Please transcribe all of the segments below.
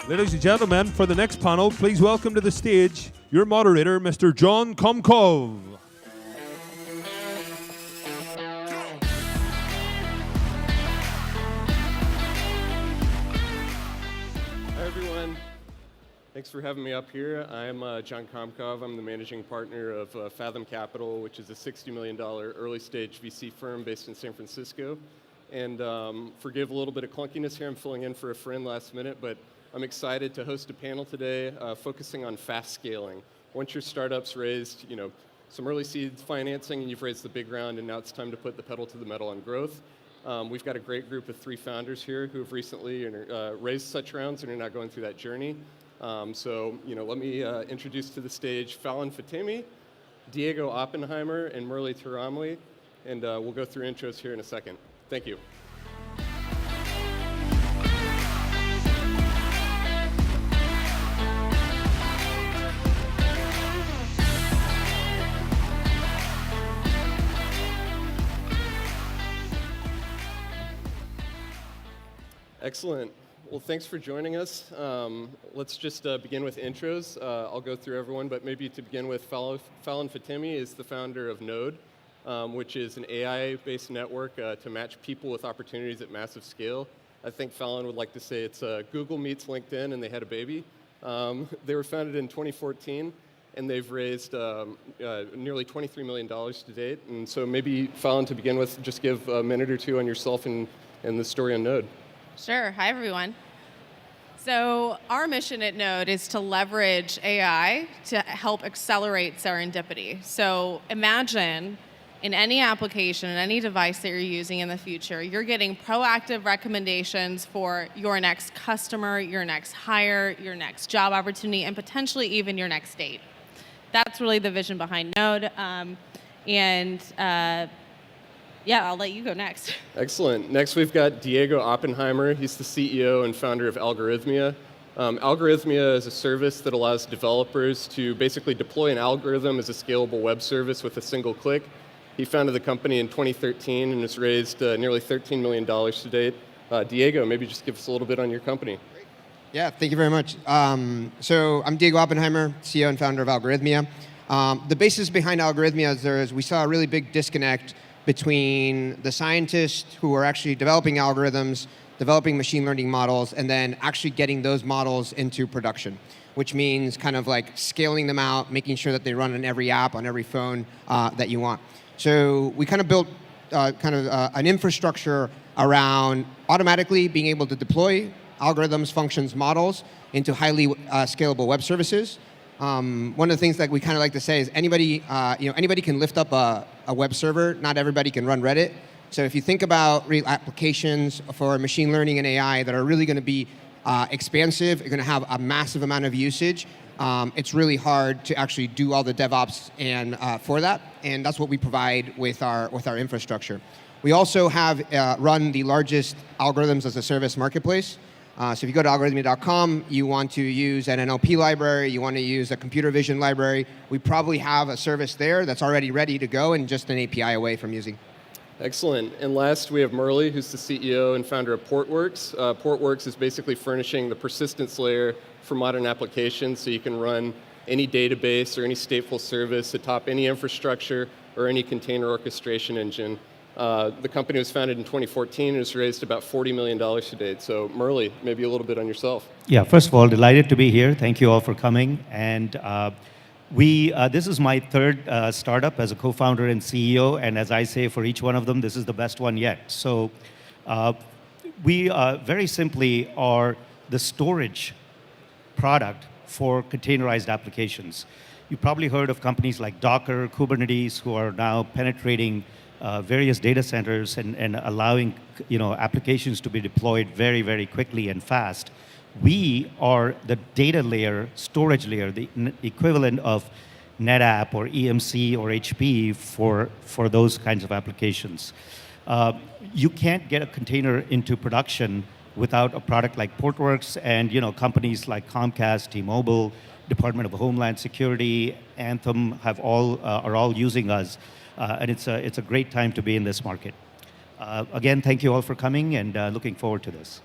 Ladies and gentlemen, for the next panel, please welcome to the stage your moderator, Mr. John Komkov. Hi, everyone. Thanks for having me up here. I'm John Komkov. I'm the managing partner of Fathom Capital, which is a $60 million early-stage VC firm based in San Francisco. And forgive a little bit of clunkiness here. I'm filling in for a friend last minute, but I'm excited to host a panel today focusing on fast scaling. Once your startup's raised, some early seed financing and you've raised the big round, and now it's time to put the pedal to the metal on growth. We've got a great group of 3 founders here who have recently raised such rounds and are now going through that journey. Let me introduce to the stage Falon Fatemi, Diego Oppenheimer, and Murli Thirumale, and we'll go through intros here in a second. Thank you. Excellent. Well, thanks for joining us. Let's just begin with intros. I'll go through everyone, but maybe to begin with, Falon Fatemi is the founder of Node, which is an AI-based network to match people with opportunities at massive scale. I think Falon would like to say it's Google meets LinkedIn and they had a baby. They were founded in 2014, and they've raised nearly $23 million to date. And so maybe, Falon, to begin with, just give a minute or two on yourself and the story on Node. Sure. Hi, everyone. So our mission at Node is to leverage AI to help accelerate serendipity. So imagine in any application, in any device that you're using in the future, you're getting proactive recommendations for your next customer, your next hire, your next job opportunity, and potentially even your next date. That's really the vision behind Node. Yeah, I'll let you go next. Excellent. Next, we've got Diego Oppenheimer. He's the CEO and founder of Algorithmia. Algorithmia is a service that allows developers to basically deploy an algorithm as a scalable web service with a single click. He founded the company in 2013 and has raised nearly $13 million to date. Diego, maybe just give us a little bit on your company. Yeah, thank you very much. So I'm Diego Oppenheimer, CEO and founder of Algorithmia. The basis behind Algorithmia is we saw a really big disconnect between the scientists who are actually developing algorithms, developing machine learning models, and then actually getting those models into production, which means kind of like scaling them out, making sure that they run on every app, on every phone that you want. So we kind of built an infrastructure around automatically being able to deploy algorithms, functions, models into highly scalable web services. One of the things that we kind of like to say is anybody can lift up a web server. Not everybody can run Reddit. So if you think about real applications for machine learning and AI that are really going to be expansive, you're going to have a massive amount of usage. It's really hard to actually do all the DevOps and for that, and that's what we provide with our infrastructure. We also have run the largest algorithms as a service marketplace. So if you go to algorithmia.com, you want to use an NLP library, you want to use a computer vision library, we probably have a service there that's already ready to go and just an API away from using. Excellent. And last, we have Murli, who's the CEO and founder of Portworx. Portworx is basically furnishing the persistence layer for modern applications, so you can run any database or any stateful service atop any infrastructure or any container orchestration engine. The company was founded in 2014 and has raised about $40 million to date. So Murli, maybe a little bit on yourself. Yeah, first of all, delighted to be here. Thank you all for coming. And this is my third startup as a co-founder and CEO. And as I say, for each one of them, this is the best one yet. So we very simply are the storage product for containerized applications. You've probably heard of companies like Docker, Kubernetes, who are now penetrating various data centers and allowing applications to be deployed very, very quickly and fast. We are the data layer, storage layer, the equivalent of NetApp or EMC or HP for those kinds of applications. You can't get a container into production without a product like Portworx, and companies like Comcast, T-Mobile, Department of Homeland Security, Anthem are all using us. And it's a great time to be in this market. Again, thank you all for coming, and looking forward to this.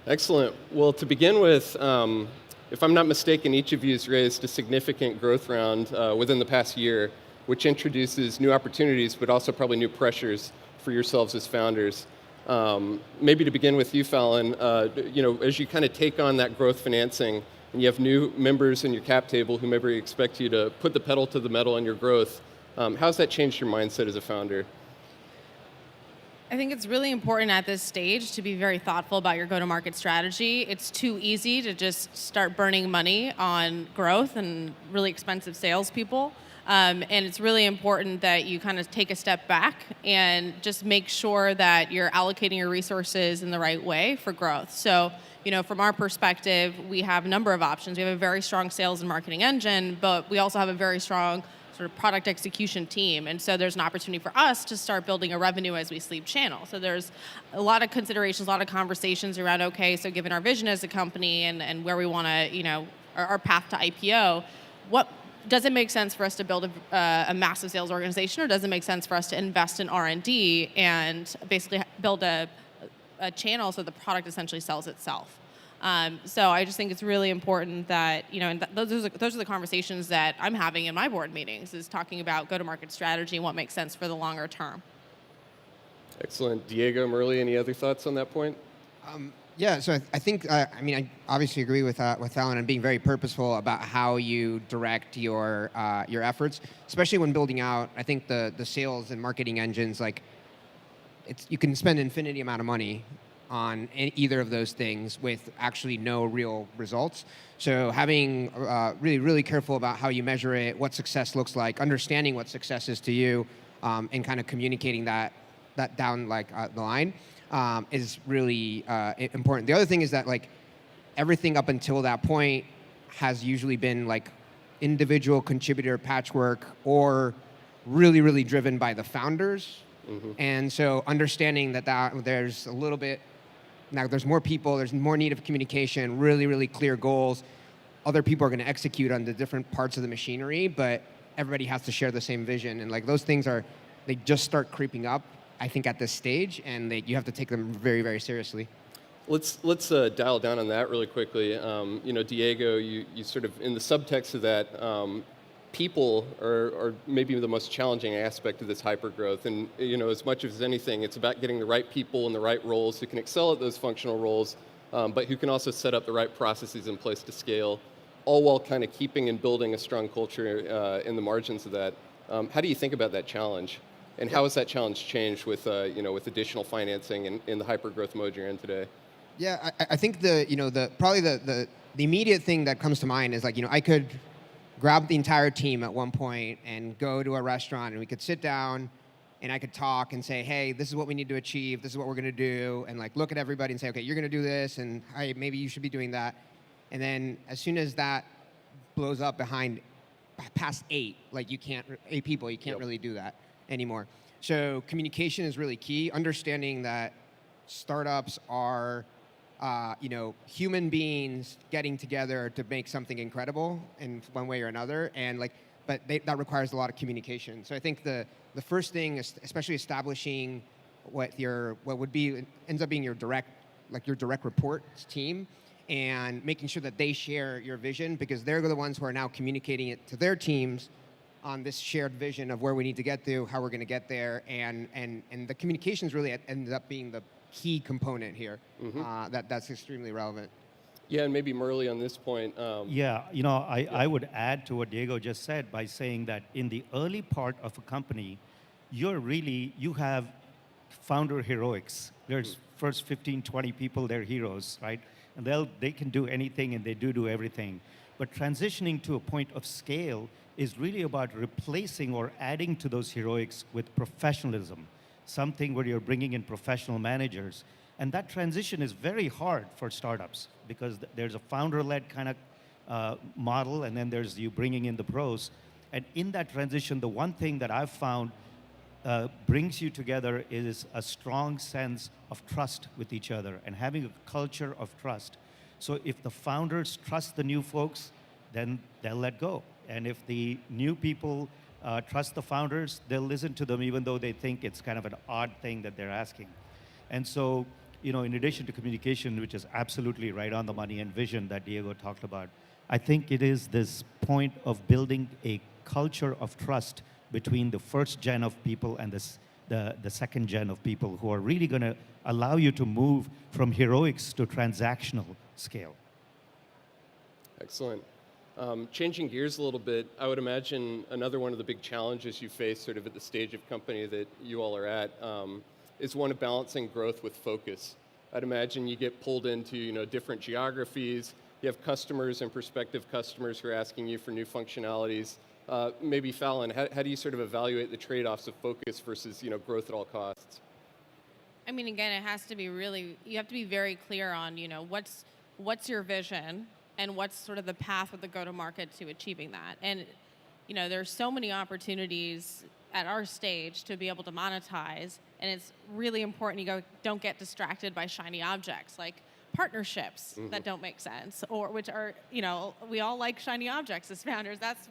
Excellent. Well, to begin with, if I'm not mistaken, each of you has raised a significant growth round within the past year, which introduces new opportunities, but also probably new pressures for yourselves as founders. Maybe to begin with you, Falon, as you kind of take on that growth financing, and you have new members in your cap table who maybe expect you to put the pedal to the metal on your growth, how's that changed your mindset as a founder? I think it's really important at this stage to be very thoughtful about your go-to-market strategy. It's too easy to just start burning money on growth and really expensive salespeople. And it's really important that you kind of take a step back and just make sure that you're allocating your resources in the right way for growth. So, from our perspective, we have a number of options. We have a very strong sales and marketing engine, but we also have a very strong sort of product execution team. And so there's an opportunity for us to start building a revenue as we sleep channel. So there's a lot of considerations, a lot of conversations around, okay, so given our vision as a company and where we want to, our path to IPO, what does it make sense for us to build a massive sales organization, or does it make sense for us to invest in R&D and basically build a channel so the product essentially sells itself? So I just think it's really important that, and those are the conversations that I'm having in my board meetings, is talking about go-to-market strategy and what makes sense for the longer term. Excellent. Diego, Murli, any other thoughts on that point? Yeah, so I think, I obviously agree with Falon and being very purposeful about how you direct your efforts, especially when building out, I think, the sales and marketing engines. Like, you can spend an infinity amount of money on either of those things with actually no real results. So having really, really careful about how you measure it, what success looks like, understanding what success is to you, and kind of communicating that down the line is really important. The other thing is that everything up until that point has usually been individual contributor patchwork or really, really driven by the founders. Mm-hmm. And so understanding that there's a little bit, now there's more people, there's more need of communication, really, really clear goals. Other people are going to execute on the different parts of the machinery, but everybody has to share the same vision. And those things they just start creeping up, I think, at this stage, and you have to take them very, very seriously. Let's dial down on that really quickly. Diego, you sort of, in the subtext of that, people are maybe the most challenging aspect of this hypergrowth. And as much as anything, it's about getting the right people in the right roles who can excel at those functional roles, but who can also set up the right processes in place to scale, all while kind of keeping and building a strong culture in the margins of that. How do you think about that challenge? And how has that challenge changed with additional financing in the hypergrowth mode you're in today? Yeah, I think probably the immediate thing that comes to mind is I could grab the entire team at one point and go to a restaurant, and we could sit down and I could talk and say, hey, this is what we need to achieve, this is what we're going to do, and look at everybody and say, okay, you're going to do this, and hey, maybe you should be doing that. And then as soon as that blows up past 8 people, you can't really do that anymore. So communication is really key. Understanding that startups are human beings getting together to make something incredible in one way or another, and that requires a lot of communication. So I think the first thing is especially establishing what ends up being your direct reports team, and making sure that they share your vision, because they're the ones who are now communicating it to their teams on this shared vision of where we need to get to, how we're going to get there, and the communications really ended up being the key component here. Mm-hmm. That's extremely relevant. Yeah, and maybe Murli on this point. I would add to what Diego just said by saying that in the early part of a company, you have founder heroics. There's first 15, 20 people, they're heroes, right? And they can do anything, and they do everything. But transitioning to a point of scale is really about replacing or adding to those heroics with professionalism, something where you're bringing in professional managers. And that transition is very hard for startups, because there's a founder-led kind of model, and then there's you bringing in the pros. And in that transition, the one thing that I've found brings you together is a strong sense of trust with each other and having a culture of trust. So if the founders trust the new folks, then they'll let go. And if the new people trust the founders, they'll listen to them even though they think it's kind of an odd thing that they're asking. And so, in addition to communication, which is absolutely right on the money, and vision that Diego talked about, I think it is this point of building a culture of trust between the first gen of people and the second gen of people who are really going to allow you to move from heroics to transactional scale. Excellent. Changing gears a little bit, I would imagine another one of the big challenges you face sort of at the stage of company that you all are at is one of balancing growth with focus. I'd imagine you get pulled into different geographies, you have customers and prospective customers who are asking you for new functionalities. Maybe Falon, how do you sort of evaluate the trade-offs of focus versus growth at all costs? I mean, again, it has to be you have to be very clear on, what's your vision and what's sort of the path of the go-to-market to achieving that. And, there's so many opportunities at our stage to be able to monetize, and it's really important you don't get distracted by shiny objects like partnerships that don't make sense, or which are, we all like shiny objects as founders. That's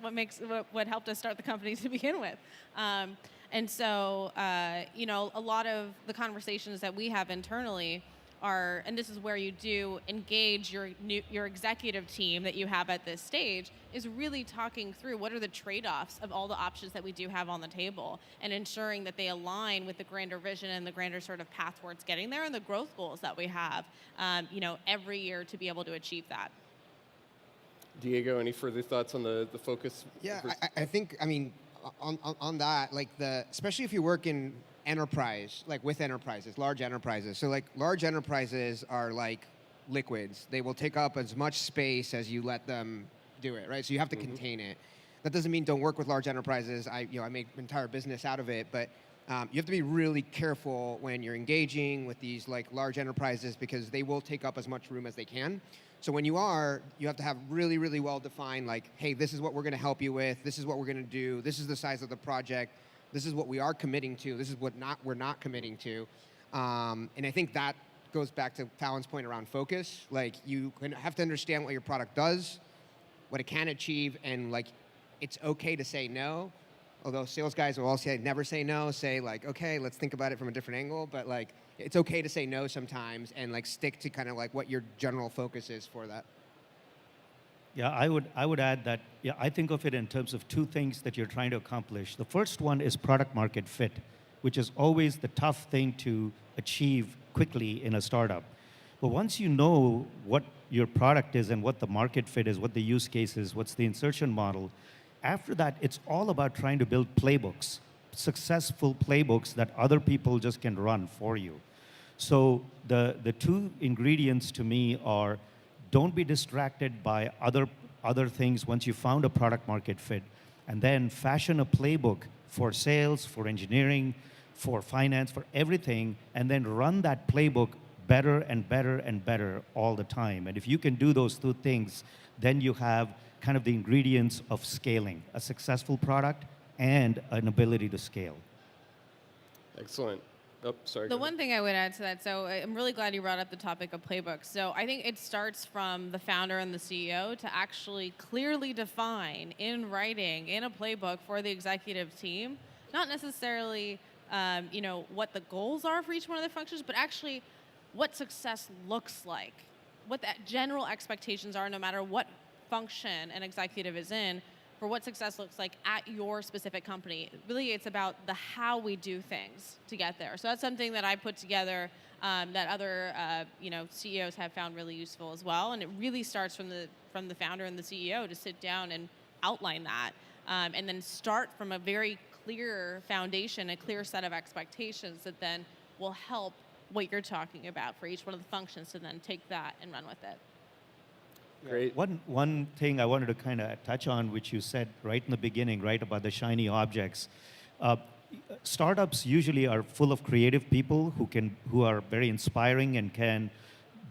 what helped us start the company to begin with. And so, a lot of the conversations that we have internally are, and this is where you do engage your executive team that you have at this stage, is really talking through what are the trade-offs of all the options that we do have on the table, and ensuring that they align with the grander vision and the grander sort of path towards getting there and the growth goals that we have, every year to be able to achieve that. Diego, any further thoughts on the focus? Yeah, I think, on that, especially if you work in enterprise, with enterprises, large enterprises. So large enterprises are like liquids. They will take up as much space as you let them do it, right? So you have to contain it. That doesn't mean don't work with large enterprises. I make an entire business out of it, but you have to be really careful when you're engaging with these large enterprises, because they will take up as much room as they can. So when you have to have really, really well defined, hey, this is what we're going to help you with. This is what we're going to do. This is the size of the project. This is what we are committing to. This is what we're not committing to. And I think that goes back to Falon's point around focus. You have to understand what your product does, what it can achieve, and it's okay to say no. Although sales guys will all say never say no, say okay, let's think about it from a different angle. But it's okay to say no sometimes, and stick to kind of what your general focus is for that. Yeah, I would add that, I think of it in terms of two things that you're trying to accomplish. The first one is product market fit, which is always the tough thing to achieve quickly in a startup. But once you know what your product is and what the market fit is, what the use case is, what's the insertion model, after that, it's all about trying to build playbooks, successful playbooks that other people just can run for you. So the two ingredients to me are, don't be distracted by other things once you found a product market fit, and then fashion a playbook for sales, for engineering, for finance, for everything, and then run that playbook better and better and better all the time. And if you can do those two things, then you have kind of the ingredients of scaling, a successful product and an ability to scale. Excellent. Oh, sorry. The one thing I would add to that, so I'm really glad you brought up the topic of playbooks. So I think it starts from the founder and the CEO to actually clearly define in writing, in a playbook for the executive team, not necessarily what the goals are for each one of the functions, but actually what success looks like, what the general expectations are, no matter what function an executive is in, for what success looks like at your specific company. Really, it's about the how we do things to get there. So that's something that I put together that other CEOs have found really useful as well. And it really starts from the founder and the CEO to sit down and outline that, and then start from a very clear foundation, a clear set of expectations that then will help what you're talking about for each one of the functions to then take that and run with it. Great. One thing I wanted to kind of touch on, which you said right in the beginning, right, about the shiny objects. Startups usually are full of creative people who are very inspiring and can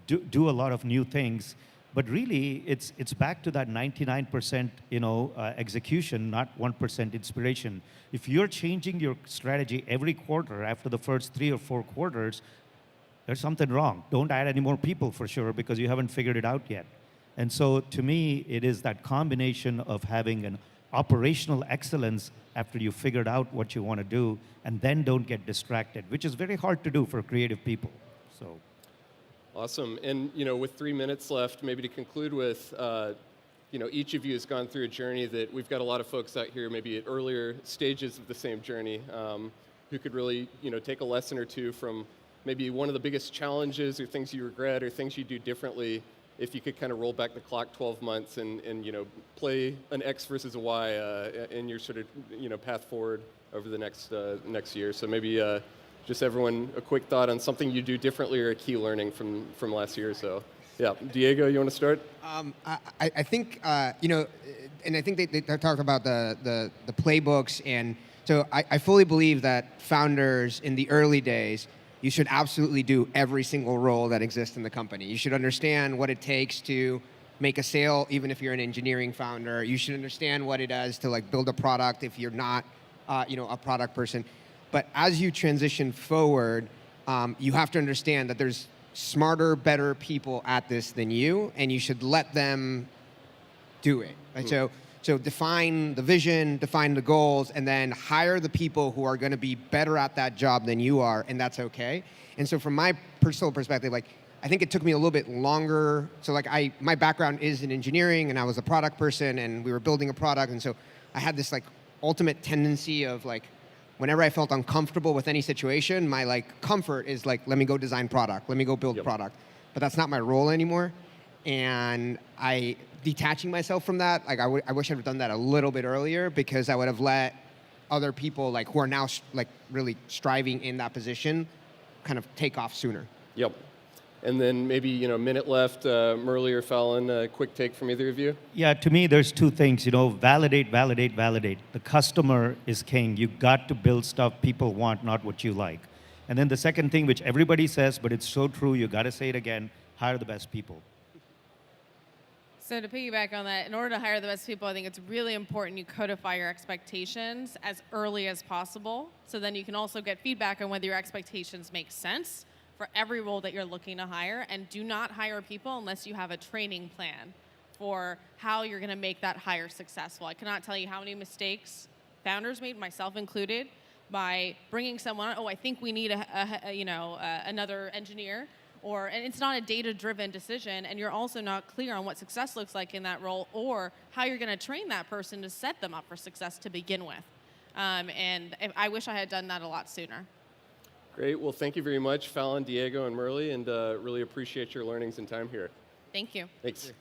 do a lot of new things. But really, it's back to that 99% execution, not 1% inspiration. If you're changing your strategy every quarter after the first 3 or 4 quarters, there's something wrong. Don't add any more people for sure, because you haven't figured it out yet. And so to me, it is that combination of having an operational excellence after you figured out what you want to do, and then don't get distracted, which is very hard to do for creative people. So, Awesome. And with 3 minutes left, maybe to conclude with, each of you has gone through a journey that we've got a lot of folks out here, maybe at earlier stages of the same journey, who could really, take a lesson or two from maybe one of the biggest challenges or things you regret or things you do differently. If you could kind of roll back the clock 12 months and play an X versus a Y in your sort of path forward over the next year. So maybe just everyone a quick thought on something you do differently or a key learning from last year or so. Yeah, Diego, you want to start? I think and I think they talk about the playbooks, and so I fully believe that founders in the early days, you should absolutely do every single role that exists in the company. You should understand what it takes to make a sale, even if you're an engineering founder. You should understand what it does to build a product if you're not, a product person. But as you transition forward, you have to understand that there's smarter, better people at this than you, and you should let them do it. Right? So define the vision, define the goals, and then hire the people who are going to be better at that job than you are, and that's okay. And so from my personal perspective, I think it took me a little bit longer. So my background is in engineering, and I was a product person, and we were building a product, and so I had this ultimate tendency of whenever I felt uncomfortable with any situation, my comfort is let me go design product, let me go build product. But that's not my role anymore. And detaching myself from that, I wish I'd have done that a little bit earlier, because I would have let other people who are now really striving in that position kind of take off sooner. Yep. And then maybe minute left, Murli or Falon, a quick take from either of you. Yeah, to me, there's two things. Validate, validate, validate. The customer is king. You got to build stuff people want, not what you like. And then the second thing, which everybody says, but it's so true, you got to say it again: hire the best people. So to piggyback on that, in order to hire the best people, I think it's really important you codify your expectations as early as possible, so then you can also get feedback on whether your expectations make sense for every role that you're looking to hire. And do not hire people unless you have a training plan for how you're going to make that hire successful. I cannot tell you how many mistakes founders made, myself included, by bringing someone on. Oh, I think we need another engineer. And it's not a data-driven decision, and you're also not clear on what success looks like in that role, or how you're going to train that person to set them up for success to begin with. And I wish I had done that a lot sooner. Great. Well, thank you very much, Falon, Diego, and Murli, and really appreciate your learnings and time here. Thank you. Thanks.